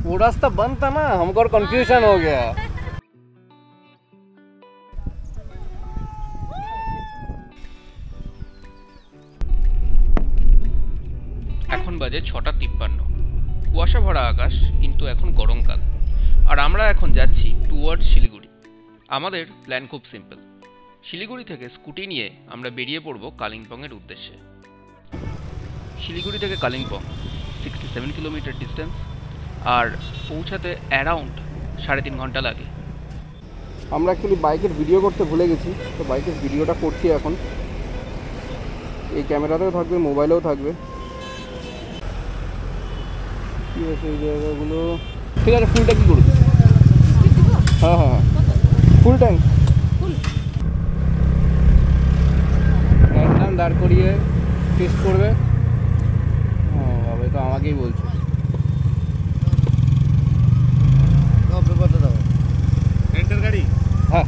वो रास्ता बंद था ना, हमको और कंफ्यूजन हो गया। এখন বাজে 6:53। কুয়াশা ভরা আকাশ, কিন্তু এখন গরমকাল। আর আমরা এখন যাচ্ছি টুয়ার্ড শিলিগুড়ি। আমাদের প্ল্যান খুব সিম্পল। শিলিগুড়ি থেকে স্কুটি নিয়ে আমরা বেরিয়ে পড়ব কালিম্পংয়ের উদ্দেশ্যে। শিলিগুড়ি থেকে কালিম্পং 67 কিলোমিটার ডিস্টেন্স, আর পৌঁছাতে অ্যারাউন্ড 3.5 ঘন্টা লাগে। আমরা অ্যাকচুয়ালি বাইকের ভিডিও করতে ভুলে গেছি, তো বাইকের ভিডিওটা করছি এখন। এই ক্যামেরাতেও থাকবে, মোবাইলেও থাকবে। কি আছে এই জায়গাগুলো? ঠিক আছে, ফুল ট্যাঙ্ক করুন। হ্যাঁ হ্যাঁ, ফুল ট্যাঙ্ক একদম দাঁড় করিয়ে টেস্ট করবে। হ্যাঁ বাবা, তো আমাকেই বলছে। रेंटर गाड़ी। হ্যাঁ,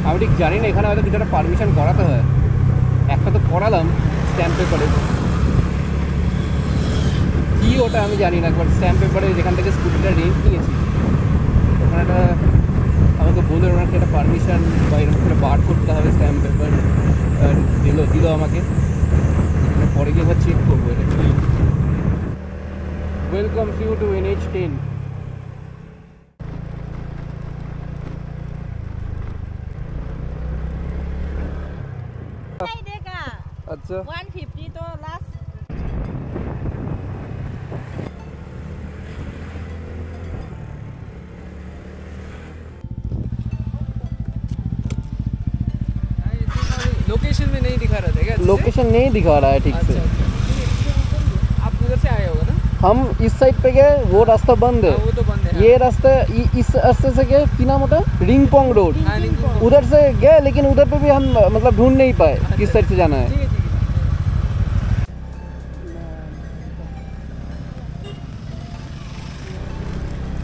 আমি ঠিক জানি না এখানে হয়তো কিছু একটা পারমিশন করাতে হয়। একটা তো করালাম স্ট্যাম্প পেপারে, কি ওটা আমি জানি না। বাট স্ট্যাম্প পেপারে যেখান থেকে স্কুটিটা রেন্ট নিয়েছি, ওখানে একটা আমাকে বলে ওনাকে একটা পারমিশন বা এরকম করে বার করতে হবে স্ট্যাম্প পেপার। দিল আমাকে, পরে গিয়ে এবার চেক করবো এটা কি। Welcome you to NH10। नहीं देगा। अच्छा 150 तो लास्ट। लोकेशन में नहीं दिखा रहा था क्या? लोकेशन नहीं दिखा रहा है ठीक से। आप उधर से आए होगा ना? हम इस साइड पे गए, वो रास्ता बंद है। हाँ, वो तो बंद है। ये रास्ता इस रास्ते से गए, की नाम होता है, रिंगपोंग रोड। हाँ, रिंगपोंग। उधर से गए, लेकिन उधर पे भी हम मतलब ढूंढ नहीं पाए किस साइड से जाना है। ठीक है, ठीक है।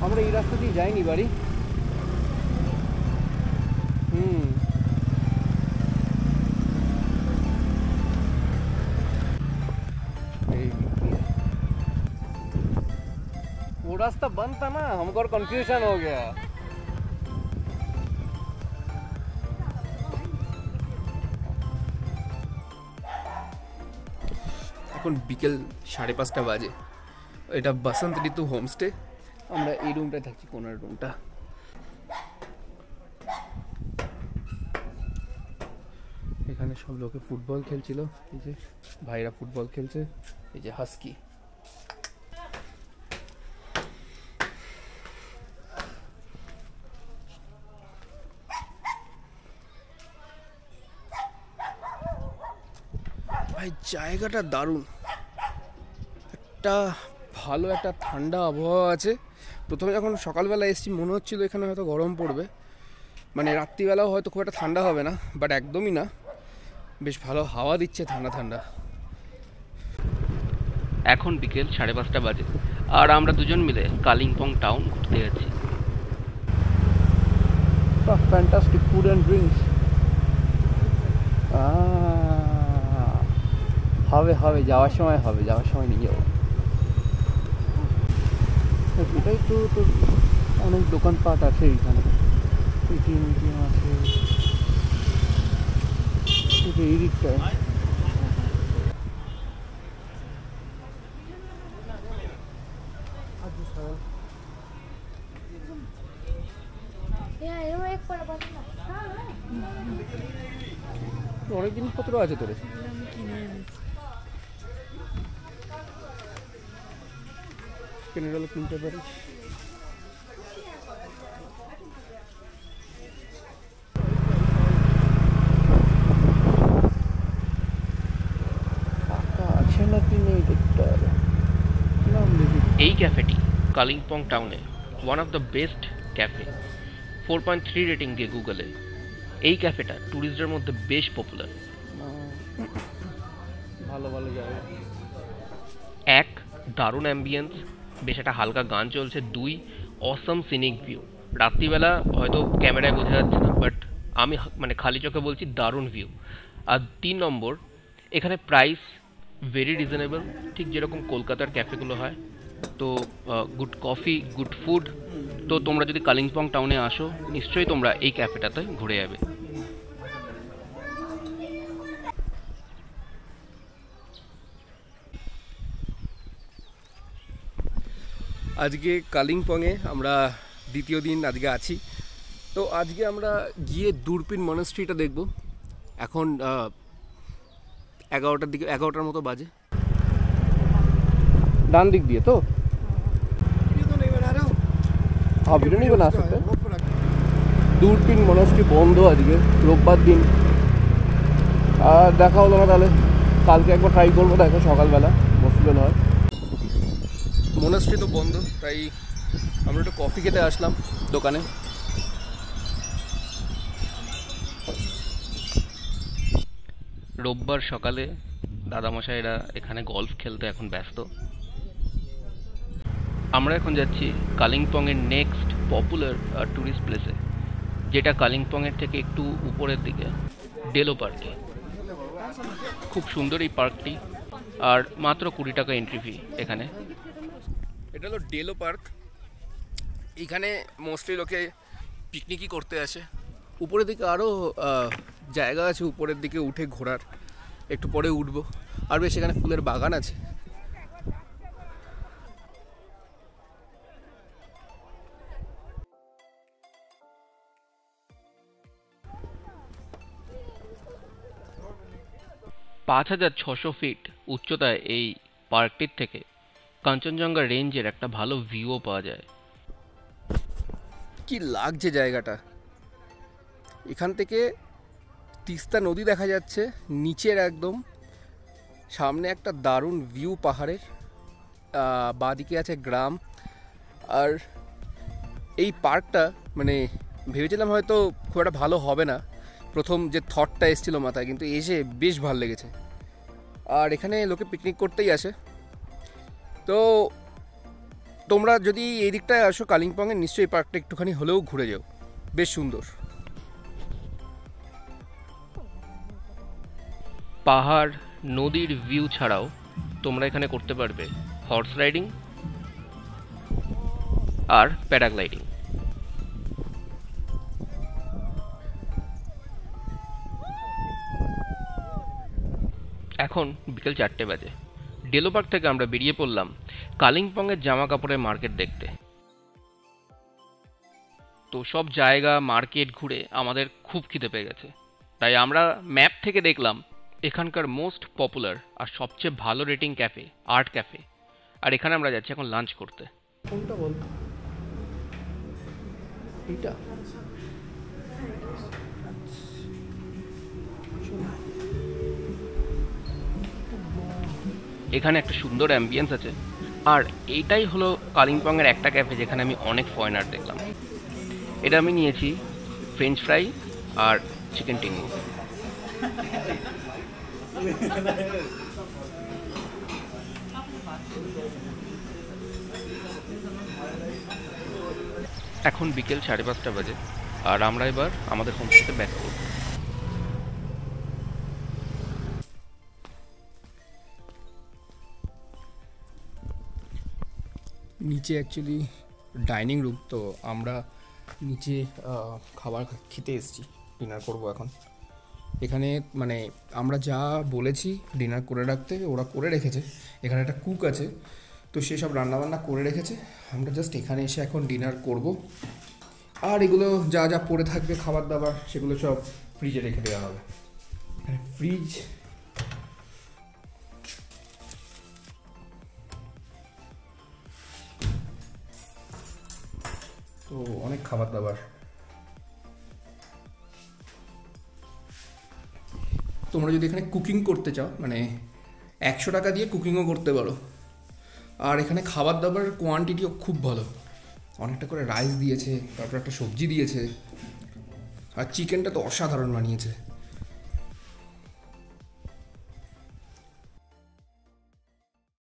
আমরা এই রাস্তা দিয়ে যাইনি বাড়ি। वो रास्ता बंद था ना, हमको और कंफ्यूजन हो गया। এখন বিকেল 5:30 বাজে। এটা বসন্ত ঋতু হোমস্টে। আমরা এই রুমটায় থাকছি, কোনার রুমটা। এখানে সব লোকে ফুটবল খেলছিল। এই যে ভাইরা ফুটবল খেলছে। এই যে হাস্কি। ভাই জায়গাটা দারুণ, একটা ভালো একটা ঠান্ডা আবহাওয়া আছে। প্রথমে যখন সকালবেলা এসেছি মনে হচ্ছিল এখানে হয়তো গরম পড়বে, মানে রাত্রিবেলাও হয়তো খুব একটা ঠান্ডা হবে না, বাট একদমই না, বেশ ভালো হাওয়া দিচ্ছে, ঠান্ডা ঠান্ডা। এখন বিকেল 5:30 বাজে, আর আমরা দুজন মিলে কালিম্পং টাউন ঘুরতে যাচ্ছি। Fantastic food and drinks. হবে হবে, যাওয়ার সময় হবে, যাওয়ার সময় নিয়ে যাবো। এটাই তো অনেক দোকানপাট আছে এইখানে। এটিএম আছে এই দিকটায়। অনেক জিনিসপত্র আছে তোর, কিনে গেলে কিনতে পারিস। আছে নাকি নেই দেখতে হবে। এই ক্যাফেটি কালিম্পং টাউনে one of the best cafe, 4.3 rating দিয়ে গুগলে। এই ক্যাফেটা ট্যুরিস্টদের মধ্যে বেশ পপুলার। ভালো ভালো জায়গা। এক, দারুণ অ্যাম্বিয়েন্স, বেশ একটা হালকা গান চলছে। 2, অসম সিনিক ভিউ। রাত্রিবেলা হয়তো ক্যামেরায় বোঝা যাচ্ছে না, বাট আমি মানে খালি চোখে বলছি, দারুণ ভিউ। আর 3 নম্বর, এখানে প্রাইস ভেরি রিজনেবল, ঠিক যেরকম কলকাতার ক্যাফেগুলো হয়। তো গুড কফি, গুড ফুড। তো তোমরা যদি কালিম্পং টাউনে আসো, নিশ্চয়ই তোমরা এই ক্যাফেটাতে ঘুরে যাবে। আজকে কালিম্পংয়ে আমরা দ্বিতীয় দিন আজকে আছি। তো আজকে আমরা গিয়ে দূরপিন মনাস্ট্রিটা দেখব। এখন 11টার মতো বাজে। डान दिख दिए तो हाँ वीडियो नहीं बना सकते। দূরপিন মনাস্ট্রি বন্ধ আজকে, রোববার দিন। আর দেখা হলো না, তাহলে কালকে একবার ট্রাই করবো, দেখো সকালবেলা পসিবল হয়। মনাস্ট্রি তো বন্ধ, তাই আমরা একটু কফি খেতে আসলাম দোকানে। রোববার সকালে দাদামশাইরা এখানে গলফ খেলতে এখন ব্যস্ত। আমরা এখন যাচ্ছি কালিম্পংয়ের নেক্সট পপুলার ট্যুরিস্ট প্লেসে, যেটা কালিম্পংয়ের থেকে একটু উপরের দিকে, ডেলো পার্কে। খুব সুন্দর এই পার্কটি, আর মাত্র 20 টাকা এন্ট্রি ফি এখানে। এটা হলো ডেলো পার্ক। এখানে মোস্টলি লোকে পিকনিকই করতে আসে। উপরের দিকে আরও জায়গা আছে উপরের দিকে উঠে ঘোরার, একটু পরে উঠবো। আর বেশ এখানে ফুলের বাগান আছে। $5,600 ফিট উচ্চতায় এই পার্কটির থেকে কাঞ্চনজঙ্ঘা রেঞ্জের একটা ভালো ভিউও পাওয়া যায়। কি লাগছে জায়গাটা! এখান থেকে তিস্তা নদী দেখা যাচ্ছে নিচের একদম সামনে, একটা দারুণ ভিউ পাহাড়ের। বাঁদিকে আছে গ্রাম। আর এই পার্কটা মানে ভেবেছিলাম হয়তো খুব একটা ভালো হবে না, প্রথম যে থটটা এসেছিলো মাথায়, কিন্তু এসে বেশ ভালো লেগেছে। আর এখানে লোকে পিকনিক করতেই আসে। তো তোমরা যদি এই দিকটায় আসো কালিম্পংয়ে, নিশ্চয়ই এই পার্কটা একটুখানি হলেও ঘুরে যাও, বেশ সুন্দর। পাহাড়, নদীর ভিউ ছাড়াও তোমরা এখানে করতে পারবে হর্স রাইডিং আর প্যারাগ্লাইডিং। এখন বিকেল 4টে বাজে। ডেলো পার্ক থেকে আমরা বেরিয়ে পড়লাম কালিম্পংয়ের জামা কাপড়ের মার্কেট দেখতে। তো সব জায়গা মার্কেট ঘুরে আমাদের খুব খিদে পেয়ে গেছে, তাই আমরা ম্যাপ থেকে দেখলাম এখানকার মোস্ট পপুলার আর সবচেয়ে ভালো রেটিং ক্যাফে আর্ট ক্যাফে, আর এখানে আমরা যাচ্ছি এখন লাঞ্চ করতে। কোনটা বল? এইটা এখানে একটা সুন্দর অ্যাম্বিয়েন্স আছে, আর এইটাই হলো কালিম্পংয়ের একটা ক্যাফে যেখানে আমি অনেক ফরেনার দেখলাম। এটা আমি নিয়েছি ফ্রেঞ্চ ফ্রাই আর চিকেন টিঙ্গু। এখন বিকেল 5:30 বাজে, আর আমরা এবার আমাদের হোমস্টেতে ব্যাক করব। নিচে অ্যাকচুয়ালি ডাইনিং রুম, তো আমরা নিচে খাবার খেতে এসেছি, ডিনার করব এখন। এখানে মানে আমরা যা বলেছি ডিনার করে রাখতে, ওরা করে রেখেছে। এখানে একটা কুক আছে, তো সেসব রান্নাবান্না করে রেখেছে। আমরা জাস্ট এখানে এসে এখন ডিনার করব। আর এগুলো যা যা পড়ে থাকবে খাবার দাবার, সেগুলো সব ফ্রিজে রেখে দেওয়া হবে। ফ্রিজ তো অনেক খাবার দাবার। তোমরা যদি এখানে কুকিং করতে চাও, মানে 100 টাকা দিয়ে কুকিংও করতে পারো। আর এখানে খাবার দাবারের কোয়ান্টিটিও খুব ভালো, অনেকটা করে রাইস দিয়েছে, তারপর একটা সবজি দিয়েছে, আর চিকেনটা তো অসাধারণ বানিয়েছে।